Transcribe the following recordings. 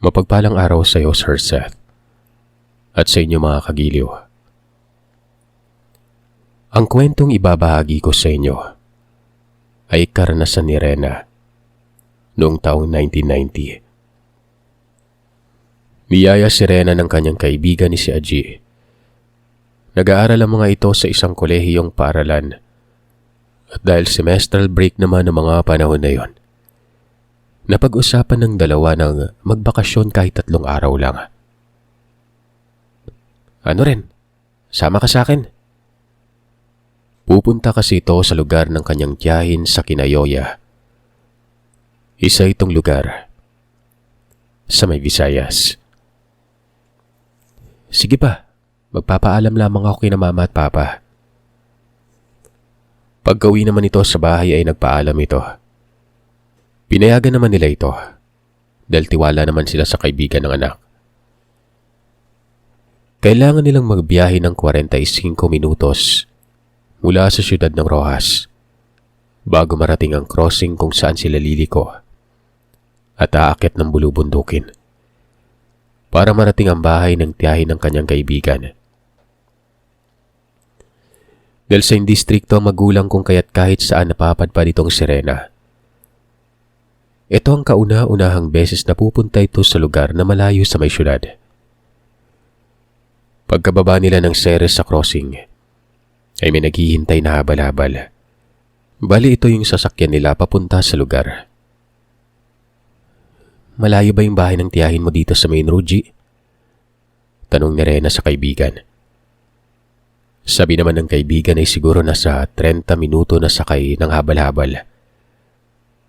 Mapagpalang araw sa iyo, Sir Seth, at sa inyo mga kagiliw. Ang kwentong ibabahagi ko sa inyo ay karanasan ni Rena noong taong 1990. Biyaya si Rena ng kanyang kaibigan ni si Aji. Nag-aaral ang mga ito sa isang kolehiyong paaralan at dahil semestral break naman ng mga panahon na yon, napag-usapan ng dalawa ng magbakasyon kahit 3 araw lang. Ano rin, sama ka sa akin. Pupunta kasi ito sa lugar ng kanyang tiyahin sa Kinayoya. Isa itong lugar sa may Visayas. Sige pa, magpapaalam lamang ako kina mama at papa. Paggawi naman ito sa bahay ay nagpaalam ito. Pinayagan naman nila ito dahil tiwala naman sila sa kaibigan ng anak. Kailangan nilang magbiyahe ng 45 minutos mula sa siyudad ng Rojas bago marating ang crossing kung saan sila liliko at aakyat ng bulubundukin para marating ang bahay ng tiyahin ng kanyang kaibigan. Dahil sa indistrikto ang magulang kung kaya't kahit saan napapadpad itong si Rena. Ito ang kauna-unahang beses na pupunta ito sa lugar na malayo sa may syudad. Pagkababa nila ng Ceres sa crossing, ay may naghihintay na habal-habal. Bali ito yung sasakyan nila papunta sa lugar. Malayo ba yung bahay ng tiyahin mo dito sa main road, G? Tanong ni Rena sa kaibigan. Sabi naman ng kaibigan ay siguro nasa 30 minuto na sakay ng habal-habal.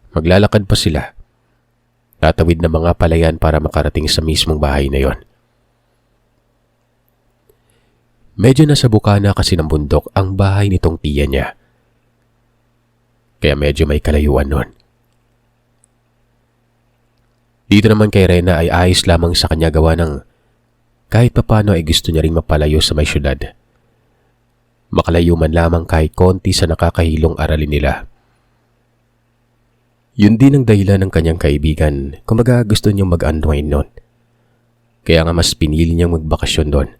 Maglalakad pa sila. Tatawid ng mga palayan para makarating sa mismong bahay na yon. Medyo nasa bukana kasi ng bundok ang bahay nitong tiya niya. Kaya medyo may kalayuan nun. Dito naman kay Rena ay ayos lamang sa kanya gawa ng kahit papano ay gusto niya ring mapalayo sa may syudad. Makalayo man lamang kahit konti sa nakakahilong aralin nila. Yun din ang dahilan ng kanyang kaibigan kung baga gusto niyang mag-unwind nun. Kaya nga mas pinili niyang magbakasyon doon.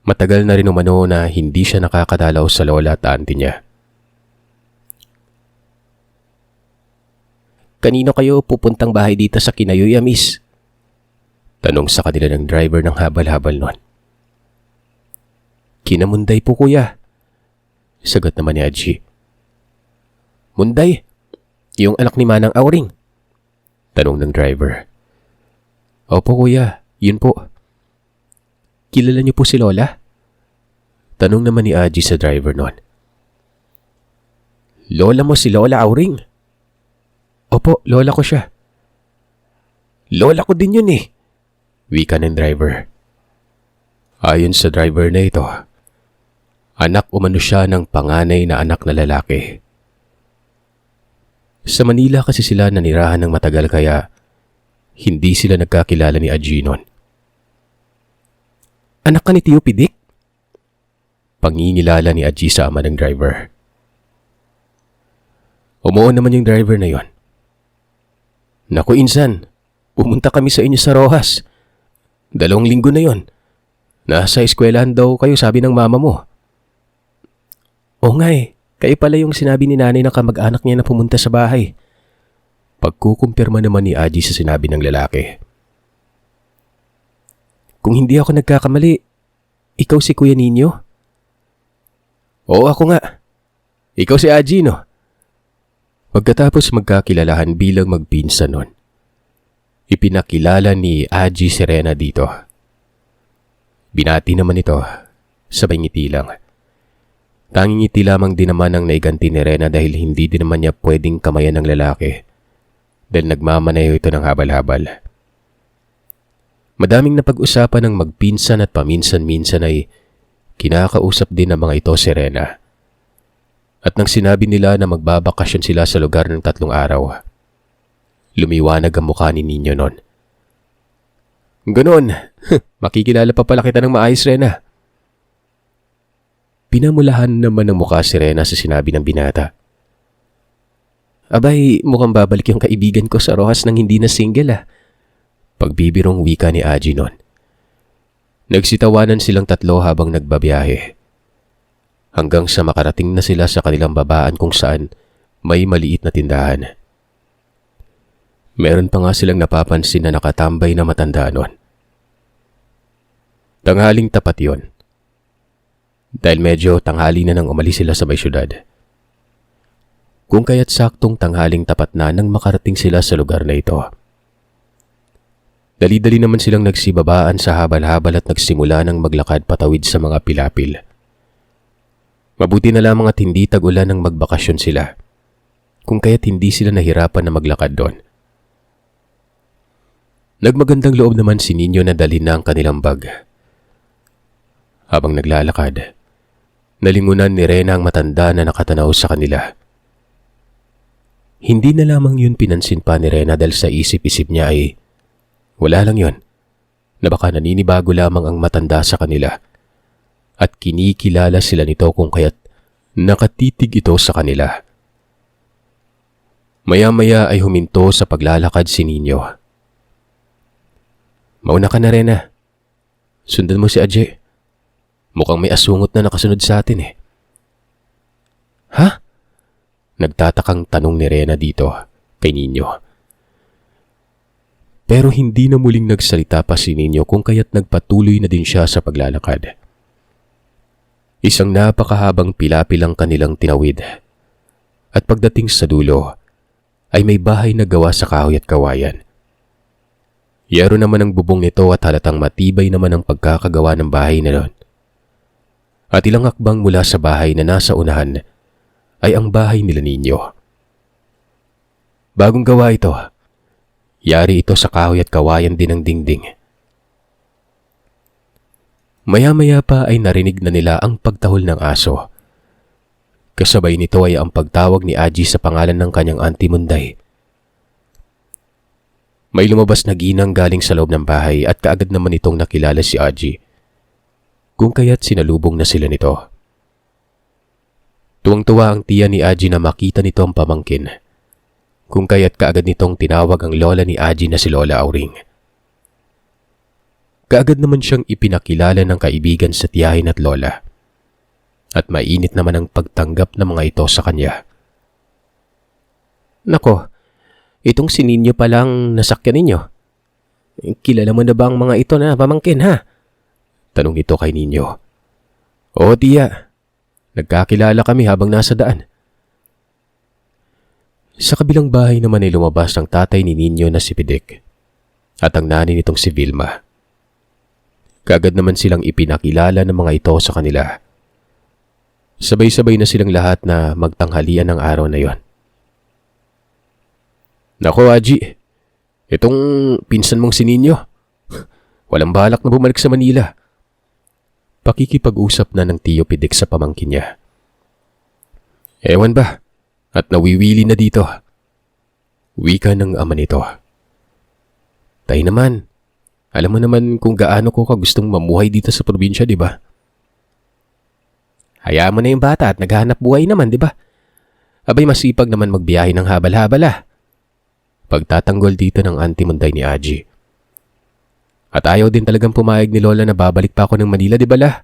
Matagal na rin umano na hindi siya nakakadalaw sa lola at auntie niya. Kanino kayo pupuntang bahay dito sa Kinayoya, miss? Tanong sa kanila ng driver ng habal-habal nun. Kina Munday po, kuya. Sagot naman ni Aji. Munday? Yung anak ni Manang Auring? Tanong ng driver. Opo, kuya. Yun po. Kilala niyo po si Lola? Tanong naman ni Aji sa driver nun. Lola mo si Lola Auring? Opo, lola ko siya. Lola ko din yun eh. Wika ng driver. Ayon sa driver na ito, anak umano siya ng panganay na anak na lalaki. Sa Manila kasi sila nanirahan ng matagal kaya hindi sila nagkakilala ni Aji nun. Anak ka ni Tio Pidik? Pangingilala ni Aji sa ama ng driver. Umuon naman yung driver na yon. Naku insan, pumunta kami sa inyo sa Rojas. 2 linggo na yon. Nasa eskwelahan daw kayo sabi ng mama mo. Oo nga eh, kayo pala yung sinabi ni nanay na kamag-anak niya na pumunta sa bahay. Pagkukumpirma naman ni Aji sa sinabi ng lalaki. Kung hindi ako nagkakamali, ikaw si Kuya Ninyo? Oo, ako nga. Ikaw si Aji, no? Pagkatapos magkakilalahan bilang magpinsan nun, ipinakilala ni Aji si Rena dito. Binati naman ito, sabay ngiti lang. Tanging ngiti lamang din naman ang naiganti ni Rena dahil hindi din naman niya pwedeng kamayan ng lalaki dahil nagmamaneho ito ng habal-habal. Madaming napag-usapan ng magpinsan at paminsan-minsan ay kinakausap din ng mga ito si Rena. At nang sinabi nila na magbabakasyon sila sa lugar ng 3 araw, lumiwanag ang mukha ni Ninyo nun. Ganon, makikilala pa pala kita ng maayos, Rena. Pinamulahan naman ng mukha si Rena sa sinabi ng binata. Abay, mukhang babalik yung kaibigan ko sa Rojas nang hindi na single ah. Pagbibirong wika ni Aji noon. Nagsitawanan silang tatlo habang nagbabiyahe. Hanggang sa makarating na sila sa kanilang babaan kung saan may maliit na tindahan. Meron pa nga silang napapansin na nakatambay na matanda noon. Tanghaling tapat yon. Dahil medyo tanghali na nang umalis sila sa may syudad. Kung kaya't saktong tanghaling tapat na nang makarating sila sa lugar na ito. Dali-dali naman silang nagsibabaan sa habal-habal at nagsimula ng maglakad patawid sa mga pilapil. Mabuti na lamang at hindi tag-ulan nang magbakasyon sila. Kung kaya't hindi sila nahirapan na maglakad doon. Nagmagandang loob naman si Nino na dalhin na ang kanilang bag. Habang naglalakad, nalingunan ni Rena ang matanda na nakatanaw sa kanila. Hindi na lamang yun pinansin pa ni Rena dahil sa isip-isip niya ay wala lang yun, na baka naninibago lamang ang matanda sa kanila at kinikilala sila nito kung kaya't nakatitig ito sa kanila. Maya-maya ay huminto sa paglalakad si Nino. Mauna ka na, Rena. Sundan mo si Ajay. Mukhang may asungot na nakasunod sa atin eh. Ha? Nagtatakang tanong ni Rena dito kay Nino. Pero hindi na muling nagsalita pa si Nino kung kaya't nagpatuloy na din siya sa paglalakad. Isang napakahabang pilapil ang kanilang tinawid. At pagdating sa dulo, ay may bahay na gawa sa kahoy at kawayan. Yaro naman ang bubong nito at halatang matibay naman ang pagkakagawa ng bahay na nun. At ilang akbang mula sa bahay na nasa unahan ay ang bahay nila Nino. Bagong gawa ito. Yari ito sa kahoy at kawayan din ang dingding. Maya-maya pa ay narinig na nila ang pagtahol ng aso. Kasabay nito ay ang pagtawag ni Aji sa pangalan ng kanyang auntie Munday. May lumabas na ginang galing sa loob ng bahay at kaagad naman itong nakilala si Aji. Kung kaya't sinalubong na sila nito. Tuwang-tuwa ang tiya ni Aji na makita nito ang pamangkin. Kung kaya't kaagad nitong tinawag ang lola ni Aji na si Lola Auring. Kaagad naman siyang ipinakilala ng kaibigan sa tiyahin at lola. At mainit naman ang pagtanggap ng mga ito sa kanya. Nako, itong si Nino palang nasakyan ninyo. Kilala mo na ba ang mga ito na pamangkin ha? Tanong ito kay Nino. Oo tiya, nagkakilala kami habang nasa daan. Sa kabilang bahay naman ay lumabas ang tatay ni Nino na si Pidek at ang nanay nitong si Vilma. Kaagad naman silang ipinakilala ng mga ito sa kanila. Sabay-sabay na silang lahat na magtanghalian ng araw na yon. Nako Aji, itong pinsan mong si Nino, walang balak na bumalik sa Manila. Pakikipag-usap na ng tiyo Pidek sa pamangkin niya. Ewan ba, at nawiwili na dito. Wika ng ama nito. Tay naman, alam mo naman kung gaano ko kagustong mamuhay dito sa probinsya, di ba? Hayaan mo na yung bata at naghahanap buhay naman, di ba? Abay masipag naman magbiyahe ng habal-habal ah. Pagtatanggol dito ng auntie Munday ni Aji. At ayaw din talagang pumayag ni Lola na babalik pa ako ng Manila, di ba lah?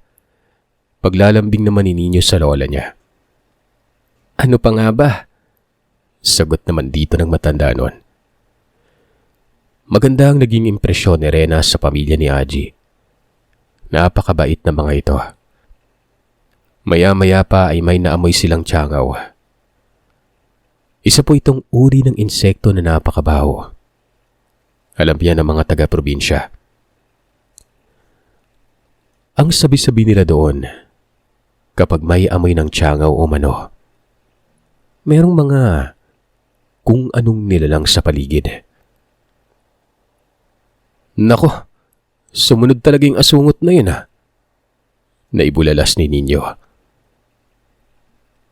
Paglalambing naman ni Nino sa lola niya. Ano pa nga ba? Sagot naman dito ng matanda noon. Maganda ang naging impresyon ni Rena sa pamilya ni Aji. Napakabait na mga ito. Maya-maya pa ay may naamoy silang tiyangaw. Isa po itong uri ng insekto na napakabaho. Alam yan ng mga taga-probinsya. Ang sabi-sabi nila doon, kapag may amoy ng tiyangaw o mano, merong mga kung anong nilalang sa paligid. Nako, sumunod talaga yung asungot na yun ah. Naibulalas ni Nino.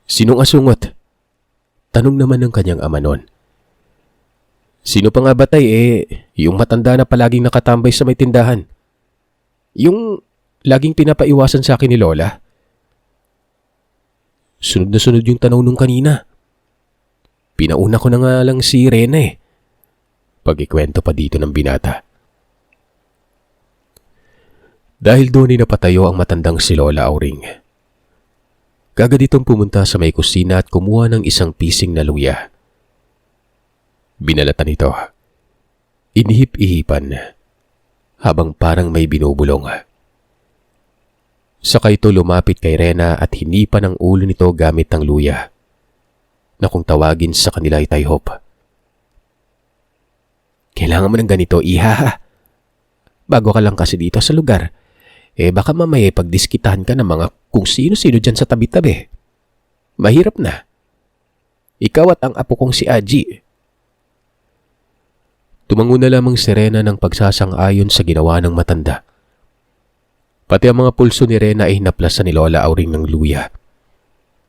Sinong asungot? Tanong naman ng kanyang ama noon. Sino pa nga batay yung matanda na palaging nakatambay sa may tindahan. Yung laging pinapaiwasan sa akin ni Lola. Sunod na sunod yung tanong nung kanina. Pinauna ko na nga lang si Rena eh. Pag-ikwento pa dito ng binata. Dahil doon ay napatayo ang matandang si Lola Auring. Kagad itong pumunta sa may kusina at kumuha ng isang pising na luya. Binalatan ito. Inihip-ihipan habang parang may binubulong. Saka ito lumapit kay Rena at hinipan ang ulo nito gamit ang luya na kung tawagin sa kanila ay taihop. Kailangan mo ng ganito, iha. Bago ka lang kasi dito sa lugar. Baka mamaya pagdiskitahan ka ng mga kung sino-sino dyan sa tabi-tabi. Mahirap na. Ikaw at ang apo kong si Aji. Tumango na lamang si Rena ng pagsasang-ayon sa ginawa ng matanda. Pati ang mga pulso ni Rena ay hinaplasan ni Lola Auring ng luya.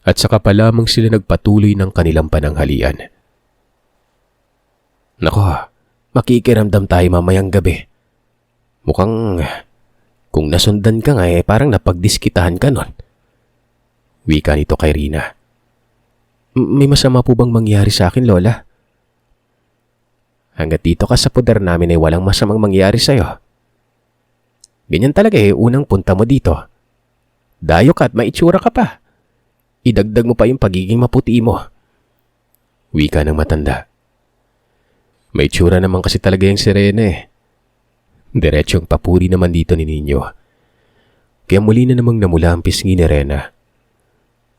At saka pa lamang sila nagpatuloy ng kanilang pananghalian. Nako, makikiramdam tayo mamayang gabi. Mukhang kung nasundan ka nga parang napagdiskitahan ka nun. Wika nito kay Rina. May masama po bang mangyari sa akin, Lola? Hanggat dito ka sa poder namin ay walang masamang mangyari sa'yo. Ganyan talaga unang punta mo dito. Dayo ka at maitsura ka pa. Idagdag mo pa yung pagiging maputi mo. Wika ng matanda. May tsura naman kasi talaga yung sirene. Diretsyong papuri naman dito ni Ninyo. Kaya muli na namang namula ang pisngi ni Rena.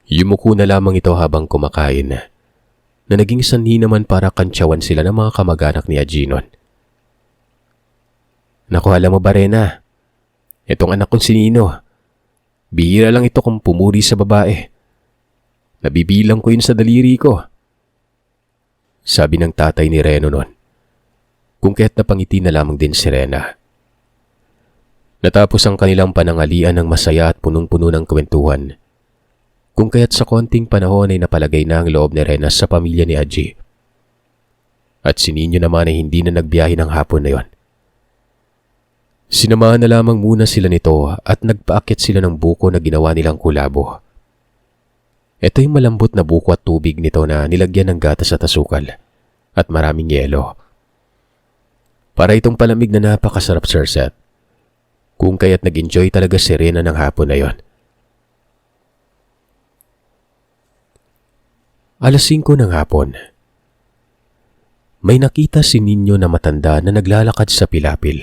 Yumuko na lamang ito habang kumakain na naging sanhi naman para kantsawan sila ng mga kamag-anak ni Ajinon. Naku, alam mo ba Rena? Itong anak kong si Nino. Bihira lang ito kung pumuri sa babae. Nabibilang ko yun sa daliri ko. Sabi ng tatay ni Reno noon. Kung kaya't napangiti na lamang din si Rena. Natapos ang kanilang panangalian ng masaya at punong-puno ng kwentuhan. Kung kaya't sa konting panahon ay napalagay na ang loob ni Rena sa pamilya ni Aji. At si Nino naman ay hindi na nagbiyahe ng hapon na yon. Sinamahan na lamang muna sila nito at nagpaakyat sila ng buko na ginawa nilang kulabo. Ito yung malambot na buko at tubig nito na nilagyan ng gatas at asukal at maraming yelo. Para itong palamig na napakasarap, Sir Seth. Kung kaya't nag-enjoy talaga si Rena ng hapon na yon. Alas 5 ng hapon. May nakita si Ninyo na matanda na naglalakad sa pilapil.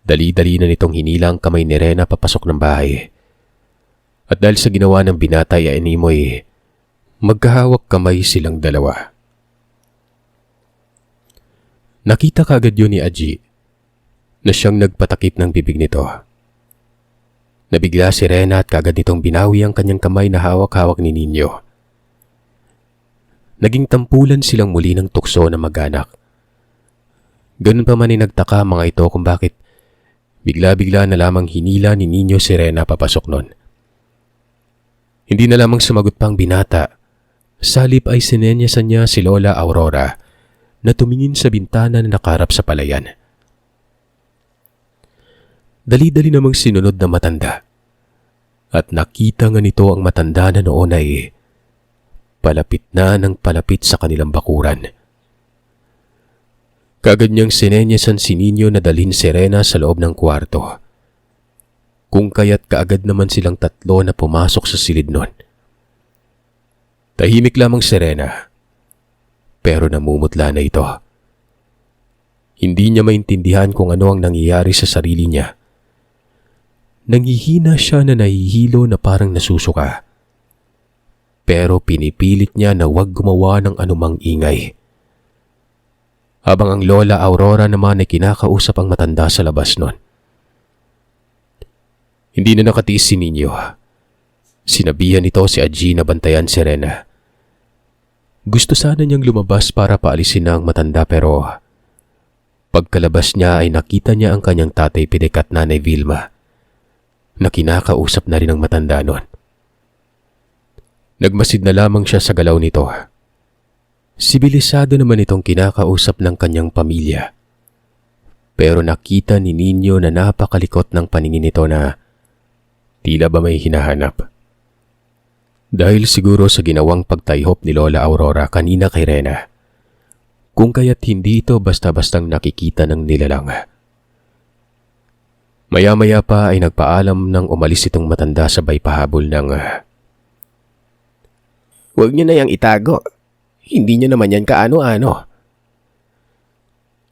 Dali-dali na nitong hinila ang kamay ni Rena papasok ng bahay. At dahil sa ginawa ng binata ay animoy, magkahawak kamay silang dalawa. Nakita kaagad yun ni Aji na siyang nagpatakip ng bibig nito. Nabigla si Rena at kaagad nitong binawi ang kanyang kamay na hawak-hawak ni Ninyo. Naging tampulan silang muli ng tukso na mag-anak. Ganun pa man ay nagtaka mga ito kung bakit bigla-bigla na lamang hinila ni Ninyo si Rena papasok nun. Hindi na lamang sumagot pang binata. Salip ay sinenyasan niya si Lola Aurora na tumingin sa bintana na nakarap sa palayan. Dali-dali namang sinunod na matanda. At nakita nga nito ang matanda na noon ay palapit na ng palapit sa kanilang bakuran. Kaagad niyang sinenyasan si Ninyo na dalhin si Rena sa loob ng kwarto. Kung kaya't kaagad naman silang tatlo na pumasok sa silid nun. Tahimik lamang si Rena, pero namumutla na ito. Hindi niya maintindihan kung ano ang nangyayari sa sarili niya. Nangihina siya na nahihilo na parang nasusuka. Pero pinipilit niya na huwag gumawa ng anumang ingay. Habang ang Lola Aurora naman ay kinakausap ang matanda sa labas nun. Hindi na nakatiis si Ninyo. Sinabihan nito si Aji na bantayan si Rena. Gusto sana niyang lumabas para paalisin na ang matanda pero pagkalabas niya ay nakita niya ang kanyang tatay Pidek at nanay Vilma na kinakausap na rin ang matanda nun. Nagmasid na lamang siya sa galaw nito. Sibilisado naman itong kinakausap ng kanyang pamilya. Pero nakita ni Ninyo na napakalikot ng paningin nito na tila ba may hinahanap. Dahil siguro sa ginawang pagtayhop ni Lola Aurora kanina kay Rena. Kung kaya't hindi ito basta-bastang nakikita ng nilalang. Maya-maya pa ay nagpaalam nang umalis itong matanda sabay pahabol ng, "Huwag niyo na yang itago. Hindi niyo naman yan kaano-ano."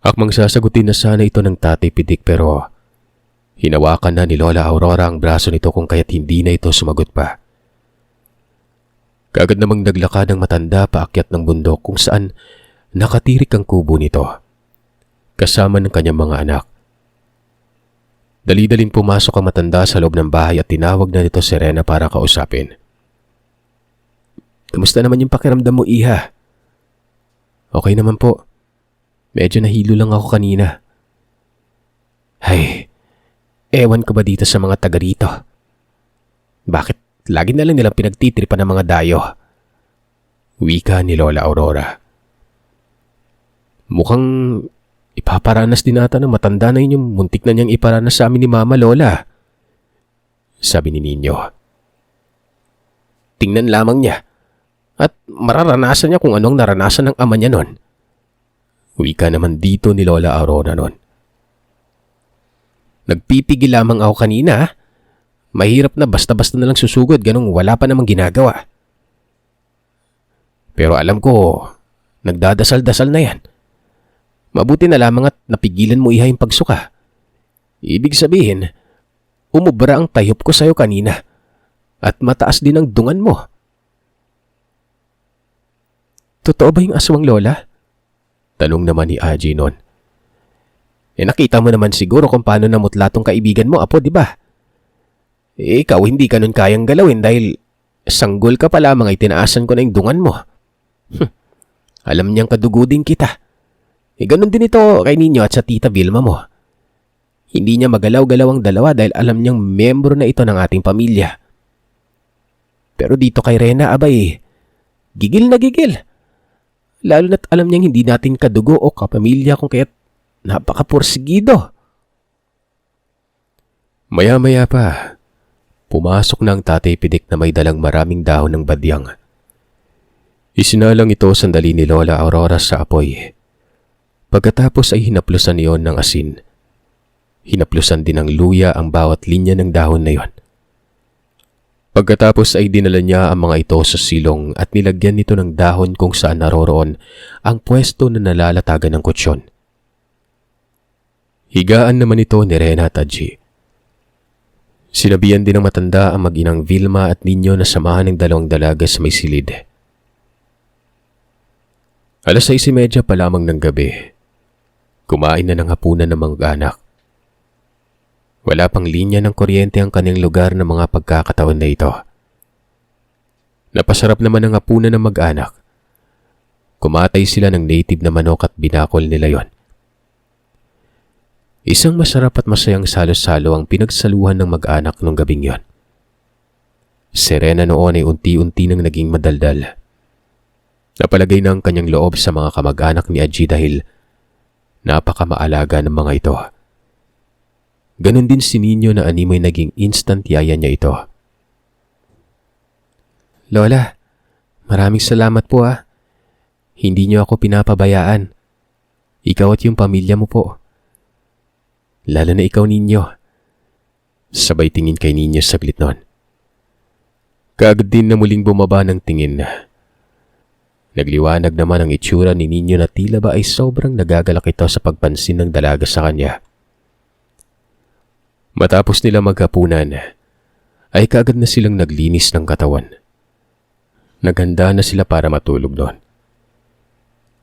Akmang sasagutin na sana ito ng Tatay Pidik pero hinawakan na ni Lola Aurora ang braso nito kung kaya't hindi na ito sumagot pa. Kaagad namang naglakad ng matanda paakyat ng bundok kung saan nakatirik ang kubo nito, kasama ng kanyang mga anak. Dali-daling pumasok ang matanda sa loob ng bahay at tinawag na nito si Rena para kausapin. "Kamusta naman yung pakiramdam mo, Iha?" Okay naman po. Medyo nahilo lang ako kanina. "Ay, ewan ko ba dito sa mga taga rito? Bakit lagi na lang nilang pinagtitripan ng mga dayo?" Wika ni Lola Aurora. Mukhang ipaparanas din ata ng matanda na yun yung muntik na niyang iparanas sa amin ni Mama, Lola. Sabi ni Ninyo. "Tingnan lamang niya at mararanasan niya kung anong naranasan ng ama niya nun." Wika naman dito ni Lola Aurora nun. "Nagpipigil lamang ako kanina. Mahirap na basta-basta na lang susugod ganong wala pa namang ginagawa. Pero alam ko, nagdadasal-dasal na yan. Mabuti na lamang at napigilan mo, Iha, yung pagsuka. Ibig sabihin, umubra ang tayop ko sa'yo kanina at mataas din ang dungan mo." "Totoo ba yung aswang, Lola?" Tanong naman ni Aji noon. Nakita mo naman siguro kung paano namutla tong kaibigan mo, Apo, di ba? Ikaw hindi ka nun kayang galawin dahil sanggol ka pa lamang ay tinaasan ko na yung dungan mo. Alam niyang kadugo din kita. Ganun din ito kay Ninyo at sa Tita Vilma mo. Hindi niya magalaw-galaw ang dalawa dahil alam niyang membro na ito ng ating pamilya. Pero dito kay Rena, abay, gigil na gigil. Lalo na't alam niyang hindi natin kadugo o kapamilya kung kaya't napaka-porsigido." Maya-maya pa, pumasok na ang Tatay Pidik na may dalang maraming dahon ng badyang. Isinalang ito sandali ni Lola Aurora sa apoy. Pagkatapos ay hinaplusan niyon ng asin. Hinaplusan din ng luya ang bawat linya ng dahon na yon. Pagkatapos ay dinala niya ang mga ito sa silong at nilagyan nito ng dahon kung saan naroroon ang pwesto na nalalatagan ng kutsyon. Higaan naman ito ni Rena at Aji. Sinabihan din ng matanda ang mag-inang Vilma at Ninyo na samahan ng dalawang dalaga sa may silid. 6:30 pa lamang ng gabi. Kumain na ng hapunan ng mga anak. Wala pang linya ng kuryente ang kanyang lugar ng mga pagkakataon na ito. Napasarap naman ang hapunan ng mag-anak. Kumatay sila ng native na manok at binakol nila yon. Isang masarap at masayang salo-salo ang pinagsaluhan ng mag-anak nung gabing yon. Serena noon ay unti-unti nang naging madaldal. Napalagay na ang kanyang loob sa mga kamag-anak ni Aji dahil napakamaalaga ng mga ito. Ganon din si Ninyo na animoy naging instant yaya niya ito. "Lola, maraming salamat po ah. Hindi niyo ako pinapabayaan. Ikaw at yung pamilya mo po. Lalo na ikaw, Ninyo." Sabay tingin kay Ninyo saglit noon. Kaagad din na muling bumaba ng tingin. Nagliwanag naman ang itsura ni Ninyo na tila ba ay sobrang nagagalak ito sa pagpansin ng dalaga sa kanya. Matapos nila maghapunan, ay kaagad na silang naglinis ng katawan. Naghanda na sila para matulog doon.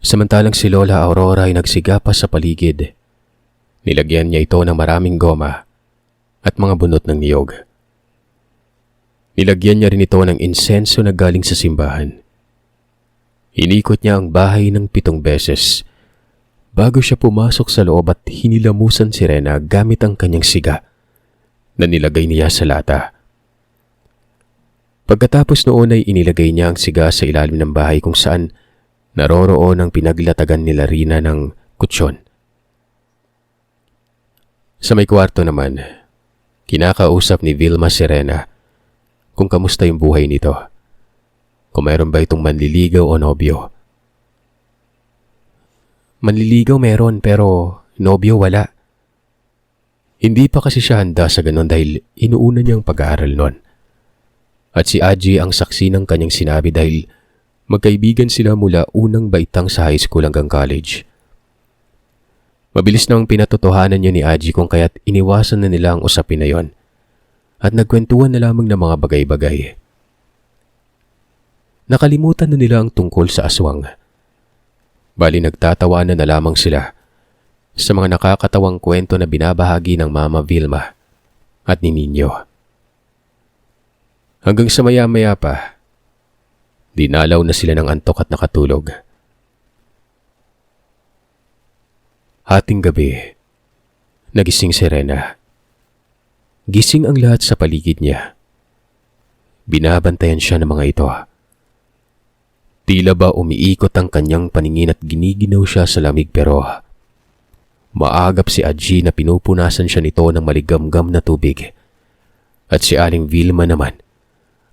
Samantalang si Lola Aurora ay nagsiga pa sa paligid. Nilagyan niya ito ng maraming goma at mga bunot ng niyog. Nilagyan niya rin ito ng insenso na galing sa simbahan. Inikot niya ang bahay ng 7 beses bago siya pumasok sa loob at hinilamusan si Rena gamit ang kanyang siga na nilagay niya sa lata. Pagkatapos noon ay inilagay niya ang siga sa ilalim ng bahay kung saan naroroon ang pinaglatagan nila Rina ng kutsyon. Sa may kwarto naman, kinakausap ni Vilma si Rena kung kamusta yung buhay nito. Kung mayroon ba itong manliligaw o nobyo. "Manliligaw meron pero nobyo wala." Hindi pa kasi siya handa sa ganon dahil inuuna niyang pag-aaral nun. At si Aji ang saksi ng kanyang sinabi dahil magkaibigan sila mula unang baitang sa high school hanggang college. Mabilis nang pinatotohanan niya ni Aji kung kaya't iniwasan na nila ang usapin na yon at nagkwentuhan na lamang ng mga bagay-bagay. Nakalimutan na nila ang tungkol sa aswang. Bali nagtatawanan na lamang sila sa mga nakakatawang kwento na binabahagi ng Mama Vilma at ni Nino. Hanggang sa maya-maya pa, dinalaw na sila ng antok at nakatulog. Hating gabi, nagising si Rena. Gising ang lahat sa paligid niya. Binabantayan siya ng mga ito. Tila ba umiikot ang kanyang paningin at giniginaw siya sa lamig pero maagap si Aji na pinupunasan siya nito ng maligamgam na tubig. At si Aling Vilma naman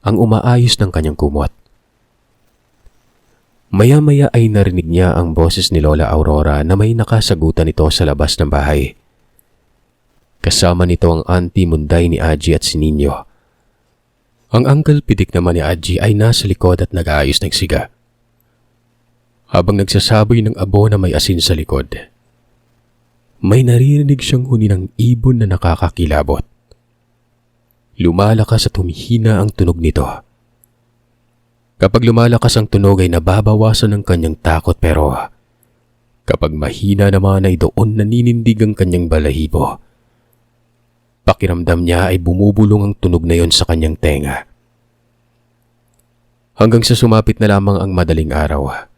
ang umaayos ng kanyang kumot. Maya-maya ay narinig niya ang boses ni Lola Aurora na may nakasagutan nito sa labas ng bahay. Kasama nito ang auntie Munday ni Aji at si Nino. Ang uncle pitik naman ni Aji ay nasa likod at nag-aayos ng siga. Habang nagsasaboy ng abo na may asin sa likod, may naririnig siyang huni ng ibon na nakakakilabot. Lumalakas at humihina ang tunog nito. Kapag lumalakas ang tunog ay nababawasan ng kanyang takot pero kapag mahina naman ay doon naninindig ang kanyang balahibo. Pakiramdam niya ay bumubulong ang tunog na yon sa kanyang tenga. Hanggang sa sumapit na lamang ang madaling araw.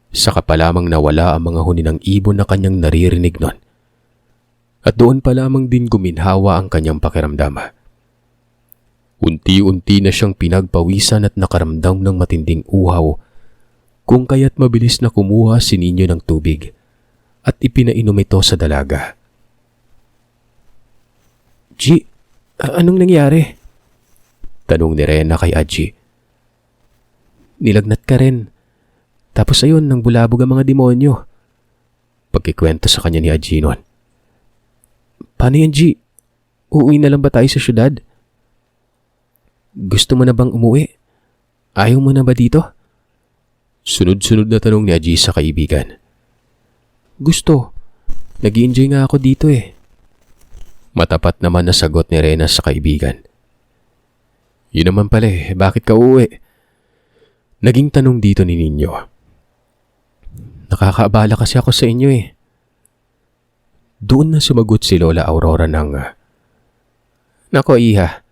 Saka pa lamang nawala ang mga huni ng ibon na kanyang naririnig nun. At doon pa lamang din guminhawa ang kanyang pakiramdam. Unti-unti na siyang pinagpawisan at nakaramdam ng matinding uhaw kung kaya't mabilis na kumuha si Nino ng tubig at ipinainom ito sa dalaga. G, anong nangyari? Tanong ni Rena kay Aji. Nilagnat ka rin. Tapos ayun, nang bulabog ang mga demonyo. Pagkikwento sa kanya ni Aji noon. Paano yan, G? Uuwi na lang ba tayo sa syudad? Gusto mo na bang umuwi? Ayaw mo na ba dito? Sunod-sunod na tanong ni Aji sa kaibigan. Gusto. Nag-i-enjoy nga ako dito eh. Matapat naman na sagot ni Rena sa kaibigan. Yun naman pala eh, bakit ka uuwi? Naging tanong dito ni Nino. Nakakaabala kasi ako sa inyo eh. Doon na sumagot si Lola Aurora ng, Nako iha,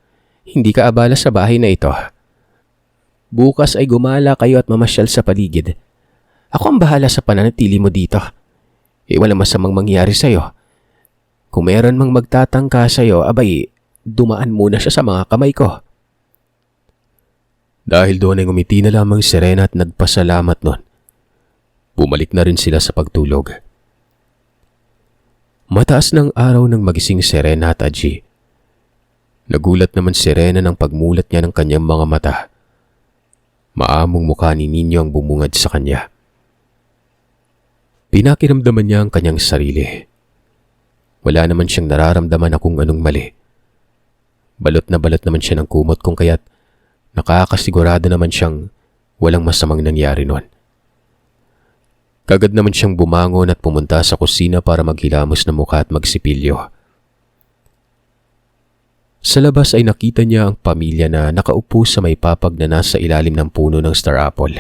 hindi ka abala sa bahay na ito. Bukas ay gumala kayo at mamasyal sa paligid. Ako ang bahala sa pananatili mo dito. Walang masamang mangyari sa'yo. Kung meron mang magtatangka sa'yo, abay, dumaan muna siya sa mga kamay ko. Dahil doon ay ngumiti na lamang si Rena at nagpasalamat nun. Bumalik na rin sila sa pagtulog. Mataas ng araw nang magising si Rena at Aji. Nagulat naman si Rena nang pagmulat niya ng kanyang mga mata. Maamong mukha ni Nino ang bumungad sa kanya. Pinakiramdaman niya ang kanyang sarili. Wala naman siyang nararamdaman na kung anong mali. Balot naman siya ng kumot kung kaya't nakakasigurado naman siyang walang masamang nangyari noon. Kagad naman siyang bumangon at pumunta sa kusina para maghilamos ng mukha at magsipilyo. Sa labas ay nakita niya ang pamilya na nakaupo sa may papag na nasa ilalim ng puno ng star apple.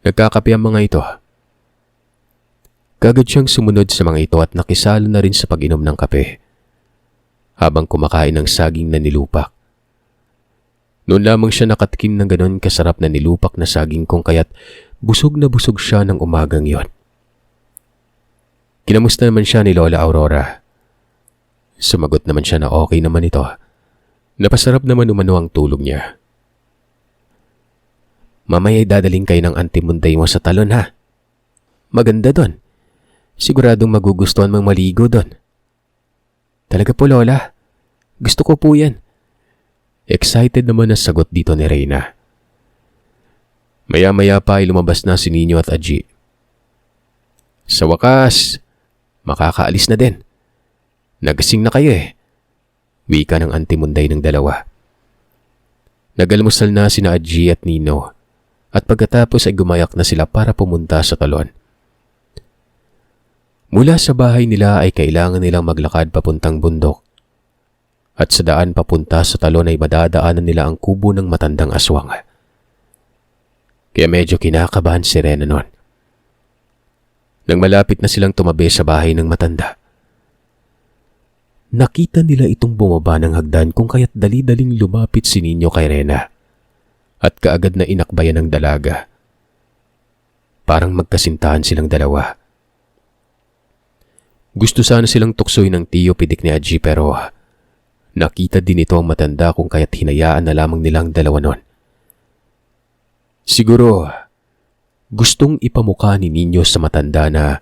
Nagkakape ang mga ito. Kagad siyang sumunod sa mga ito at nakisalo na rin sa pag-inom ng kape habang kumakain ng saging na nilupak. Noon lamang siya nakatikim ng ganon kasarap na nilupak na saging kung kaya't busog na busog siya ng umagang yon. Kinamusta naman siya ni Lola Aurora. Sumagot naman siya na okay naman ito. Napasarap naman umano ang tulog niya. Mamaya dadaling kayo ng auntie Munday mo sa talon ha. Maganda doon. Siguradong magugustuhan mong maligo doon. Talaga po Lola. Gusto ko po yan. Excited naman na sagot dito ni Reyna. Maya-maya pa ay lumabas na si Nino at Aji. Sa wakas, makakaalis na din. Nagising na kayo eh. Wika ng Auntie Munday ng dalawa. Nagalmusal na sina Adji at Nino at pagkatapos ay gumayak na sila para pumunta sa talon. Mula sa bahay nila ay kailangan nilang maglakad papuntang bundok at sa daan papunta sa talon ay madadaanan nila ang kubo ng matandang aswang. Kaya medyo kinakabahan si Rena noon. Nang malapit na silang tumabi sa bahay ng matanda, nakita nila itong bumaba ng hagdan kung kaya't dali-daling lumapit si Nino kay Rena at kaagad na inakbayan ng dalaga. Parang magkasintahan silang dalawa. Gusto sana silang tuksoy ng tiyo pidik ni Adji pero nakita din ito ang matanda kung kaya't hinayaan na lamang nilang dalawa nun. Siguro gustong ipamukha ni Nino sa matanda na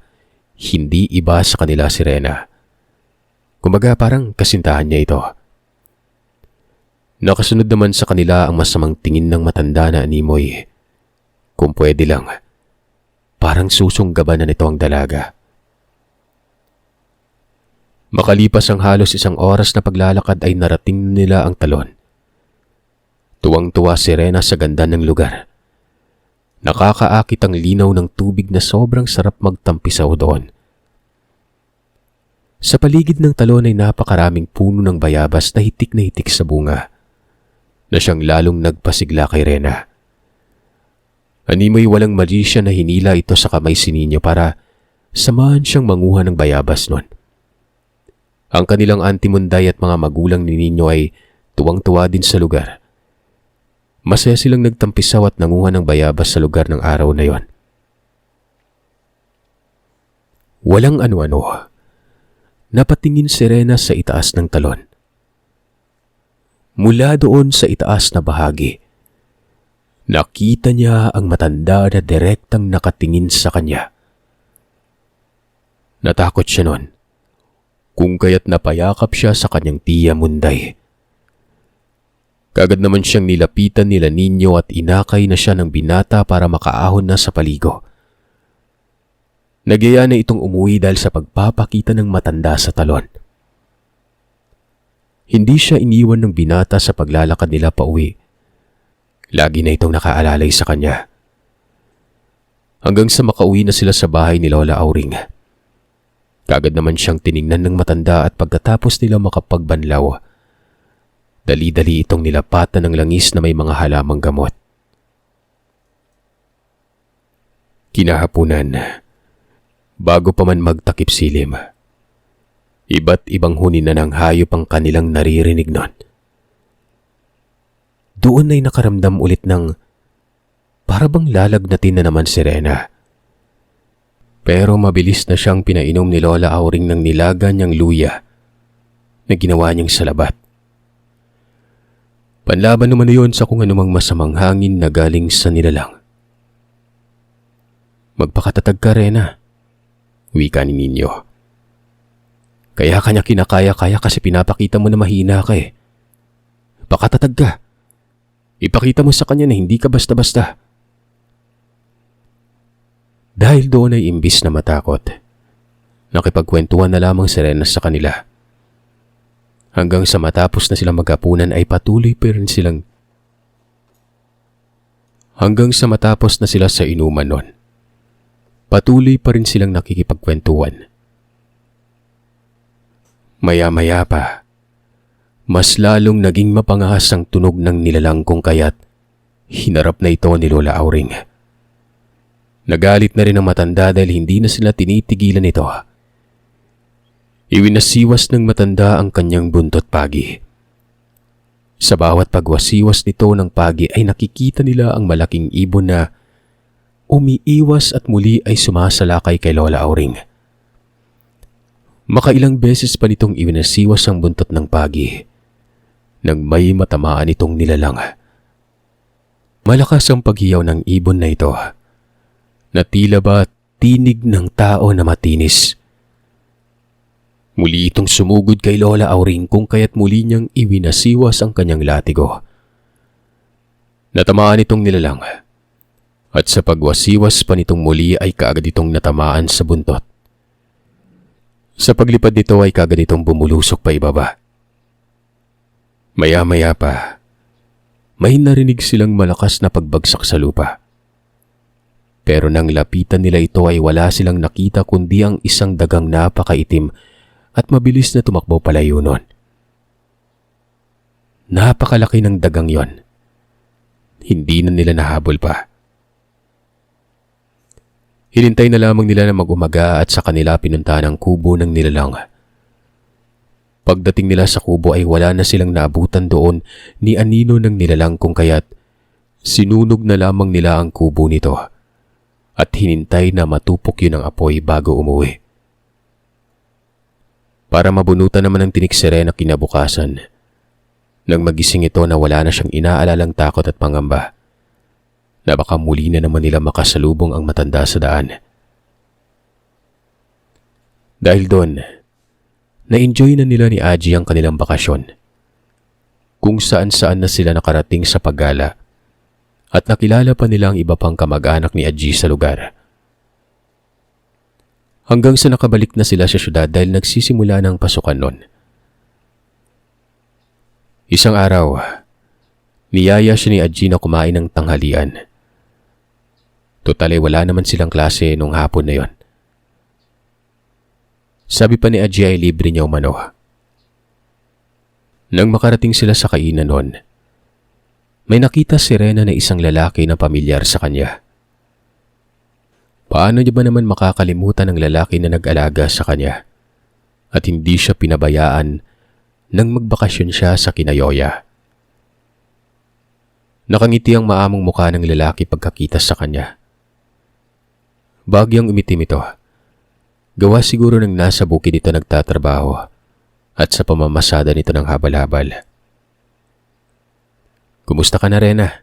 hindi iba sa kanila si Rena. Kumbaga parang kasintahan niya ito. Nakasunod naman sa kanila ang masamang tingin ng matanda na animoy. Kung pwede lang, parang susunggaban na nito ang dalaga. Makalipas ang halos isang oras na paglalakad ay narating nila ang talon. Tuwang-tuwa si Rena sa ganda ng lugar. Nakakaakit ang linaw ng tubig na sobrang sarap magtampisaw doon. Sa paligid ng talon ay napakaraming puno ng bayabas na hitik sa bunga, na siyang lalong nagpasigla kay Rena. Animoy walang mali siya na hinila ito sa kamay si Nino para samahan siyang manguha ng bayabas nun. Ang kanilang Auntie Munday at mga magulang ni Nino ay tuwang-tuwa din sa lugar. Masaya silang nagtampisaw at nanguha ng bayabas sa lugar ng araw na yon. Walang ano-ano. Napatingin si Rena sa itaas ng talon. Mula doon sa itaas na bahagi, nakita niya ang matanda na direktang nakatingin sa kanya. Natakot siya noon, kung kaya't napayakap siya sa kanyang tiya Munday. Kagad naman siyang nilapitan nila Nino at inakay na siya ng binata para makaahon na sa paligo. Nagyaya na itong umuwi dahil sa pagpapakita ng matanda sa talon. Hindi siya iniwan ng binata sa paglalakad nila pauwi. Lagi na itong nakaalalay sa kanya. Hanggang sa makauwi na sila sa bahay ni Lola Auring. Kagad naman siyang tiningnan ng matanda at pagkatapos nila makapagbanlaw, dali-dali itong nilapatan ng langis na may mga halamang gamot. Kinahapunan, bago pa man magtakip silim, iba't ibang huni na ng hayop ang kanilang naririnig nun. Doon ay nakaramdam ulit ng parabang lalagnatin na naman si Rena. Pero mabilis na siyang pinainom ni Lola Auring ng nilaga niyang luya na ginawa niyang salabat. Panlaban naman yun sa kung anumang masamang hangin na galing sa nilalang. Magpakatatag ka, Rena, wika ni Nino. Kaya kanya kinakaya-kaya kasi pinapakita mo na mahina ka eh. Pakatatag ka. Ipakita mo sa kanya na hindi ka basta-basta. Dahil doon ay imbis na matakot, nakipagkwentuhan na lamang si Rena sa kanila. Hanggang sa matapos na silang maghapunan ay patuloy pa rin silang sa inuman nun. Patuloy pa rin silang nakikipagkwentuhan. Maya-maya pa, mas lalong naging mapangahas ang tunog ng nilalang kung kaya't hinarap na ito ni Lola Auring. Nagalit na rin ang matanda dahil hindi na sila tinitigilan ito. Iwinasiwas ng matanda ang kanyang buntot pagi. Sa bawat pagwasiwas nito ng pagi ay nakikita nila ang malaking ibon na umiiwas at muli ay sumasalakay kay Lola Auring. Makailang beses pa nitong iwinasiwas ang buntot ng pagi nang may matamaan itong nilalang. Malakas ang paghiyaw ng ibon na ito, na tila ba tinig ng tao na matinis. Muli itong sumugod kay Lola Auring kung kaya't muli niyang iwinasiwas ang kanyang latigo. Natamaan itong nilalang at sa pagwasiwas pa nitong muli ay kaagad itong natamaan sa buntot. Sa paglipad nito ay kaganitong bumulusok pa ibaba. Maya-maya pa, may narinig silang malakas na pagbagsak sa lupa. Pero nang lapitan nila ito ay wala silang nakita kundi ang isang dagang napakaitim at mabilis na tumakbo palayo nun. Napakalaki ng dagang yon. Hindi na nila nahabol pa. Hinintay na lamang nila na mag-umaga at sa kanila pinuntahan ang kubo ng nilalang. Pagdating nila sa kubo ay wala na silang naabutan doon ni anino ng nilalang kung kaya't sinunog na lamang nila ang kubo nito at hinintay na matupok yun ang apoy bago umuwi. Para mabunutan naman ng tinik si Rena kinabukasan, nang magising ito na wala na siyang inaalalang takot at pangamba, na baka muli na naman nila makasalubong ang matanda sa daan. Dahil doon, na-enjoy na nila ni Aji ang kanilang bakasyon. Kung saan-saan na sila nakarating sa paggala at nakilala pa nila ang iba pang kamag-anak ni Aji sa lugar. Hanggang sa nakabalik na sila sa syudad dahil nagsisimula ng pasukan nun. Isang araw, niyaya siya ni Aji na kumain ng tanghalian. Total ay wala naman silang klase nung hapon na yon. Sabi pa ni Aji ay libre niya umano. Nang makarating sila sa kainan nun, may nakita si Rena na isang lalaki na pamilyar sa kanya. Paano niya ba naman makakalimutan ang lalaki na nag-alaga sa kanya at hindi siya pinabayaan nang magbakasyon siya sa Kinayoya? Nakangiti ang maamong mukha ng lalaki pagkakita sa kanya. Bagyang umitim ito. Gawa siguro ng nasa bukid ito nagtatrabaho at sa pamamasada nito ng habal-habal. "Kumusta ka na, Rena?"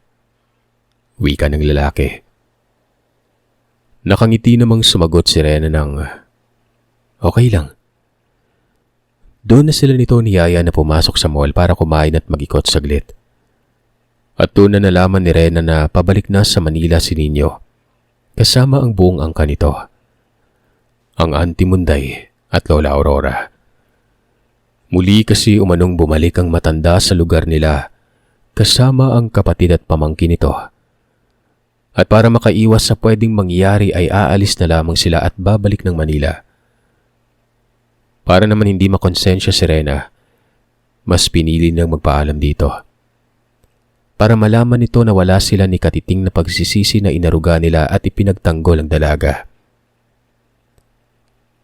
Wika ng lalaki. Nakangiti namang sumagot si Rena ng, "Okay lang." Doon na sila nito ni Yaya na pumasok sa mall para kumain at mag-ikot saglit. At doon na nalaman ni Rena na pabalik na sa Manila si Nino, kasama ang buong angka nito, ang Auntie Munday at Lola Aurora. Muli kasi umanong bumalik ang matanda sa lugar nila, kasama ang kapatid at pamangkin nito. At para makaiwas sa pwedeng mangyari ay aalis na lamang sila at babalik ng Manila. Para naman hindi makonsensya si Rena, mas pinili niyang magpaalam dito. Para malaman nito na wala sila ni Katiting na pagsisisi na inaruga nila at ipinagtanggol ang dalaga.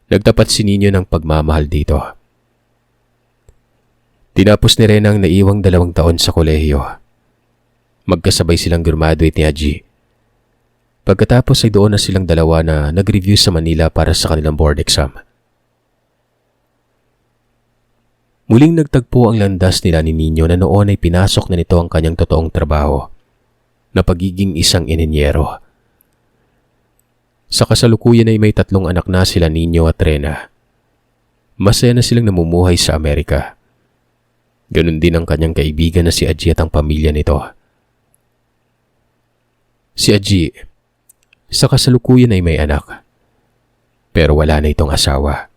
Nagtapat si Nino ng pagmamahal dito. Tinapos ni Rena ang naiwang 2 taon sa kolehiyo. Magkasabay silang graduate ni Aji. Pagkatapos ay doon na silang dalawa na nag-review sa Manila para sa kanilang board exam. Muling nagtagpo ang landas nila ni Nino na noon ay pinasok na nito ang kanyang totoong trabaho, na pagiging isang inenyero. Sa kasalukuyan ay may 3 anak na sila Nino at Rena. Masaya na silang namumuhay sa Amerika. Ganun din ang kanyang kaibigan na si Aji at ang pamilya nito. Si Aji, sa kasalukuyan ay may anak, pero wala na itong asawa.